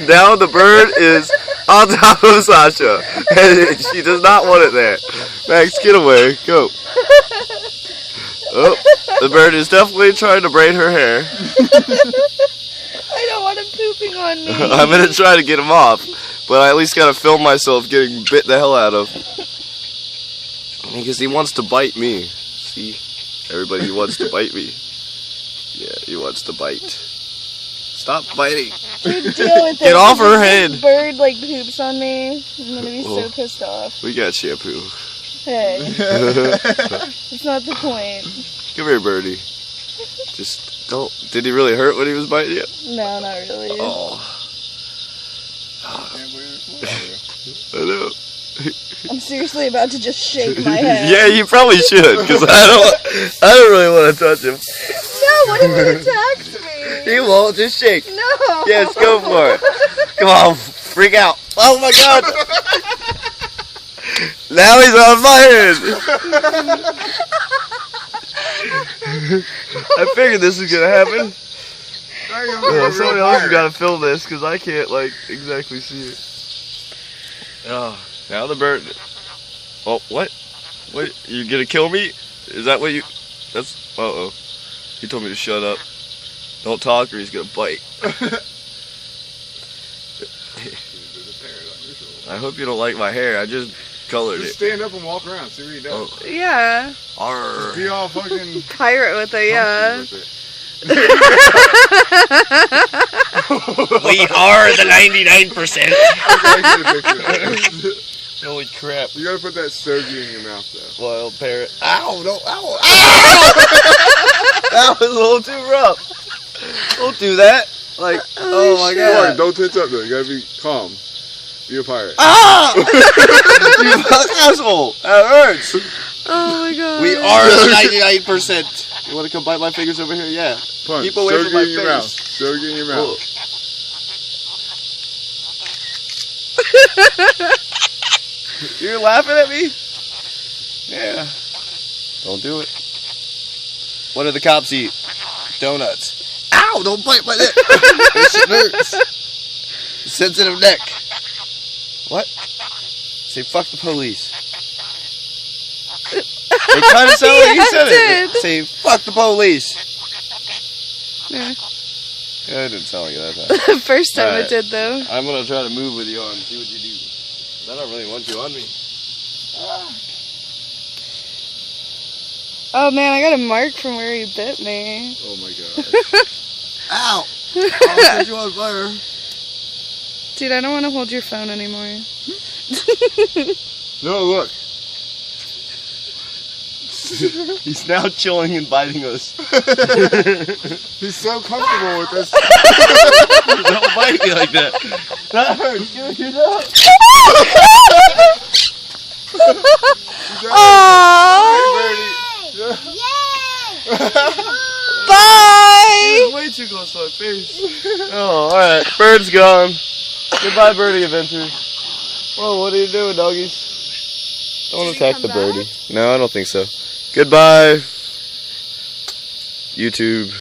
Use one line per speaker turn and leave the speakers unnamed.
Now the bird is on top of Sasha, and she does not want it there. Max, get away. Go. Oh, the bird is definitely trying to braid her hair.
I don't want him pooping on me.
I'm going to try to get him off, but I at least got to film myself getting bit the hell out of. Because he wants to bite me. See? Everybody wants to bite me. Yeah, he wants to bite. Stop biting.
Dude, deal with it.
Get off her head.
This bird like poops on me. I'm gonna be so pissed off.
We got shampoo.
Hey. It's not the point.
Come here, birdie. Just don't. Did he really hurt when he was biting you?
No, not really.
Oh. I know.
I'm seriously about to just shake my head.
Yeah, you probably should, because I don't really want to touch him.
No, what if he attacks me?
He won't, just shake.
No.
Yes, go for it. Come on, freak out. Oh my god. Now he's on fire. I figured this was going to happen. Somebody else has got to film this, because I can't, like, exactly see it. Oh, now the bird. Oh, what? What? You gonna kill me? Is that what you... That's... Uh-oh. He told me to shut up. Don't talk or he's gonna bite. I hope you don't like my hair. I just colored it.
Just stand up and walk around. See what he does.
Oh.
Yeah.
Arr.
Be all fucking...
Pirate with it, yeah.
With it.
We are the 99%. Holy crap.
You gotta put that stogie in your mouth, though.
Wild parrot. Ow, no, ow, ow! That was a little too rough. Don't do that. Like, oh my god.
Right, don't tense up, though. You gotta be calm. Be a pirate.
Ah! You asshole. That hurts.
Oh my god.
We are the 99%. You want to come bite my fingers over here? Yeah.
Punch.
Keep away from my
in your mouth.
face.
Stogie in your mouth.
You're laughing at me? Yeah. Don't do it. What do the cops eat? Donuts. Ow! Don't bite my neck. This shit hurts. Sensitive neck. What? Say fuck the police. It kind of sounded like you said it. Say fuck the police.
Yeah.
Yeah, it didn't sound like that time.
First time it did, though.
I'm gonna try to move with you on and see what you do. I don't really want you on me.
Oh man, I got a mark from where he bit me.
Oh my god.
Ow! I'll set you on fire.
Dude, I don't want to hold your phone anymore.
No, look.
He's now chilling and biting us.
He's so comfortable with this.
Don't bite me like that. That hurts. Give it up.
Aww. Bye.
Way too close to my face. Oh, alright. Bird's gone. Goodbye, birdie adventures. Whoa, what are you doing, doggies? Don't attack the birdie. No, I don't think so. Goodbye, YouTube.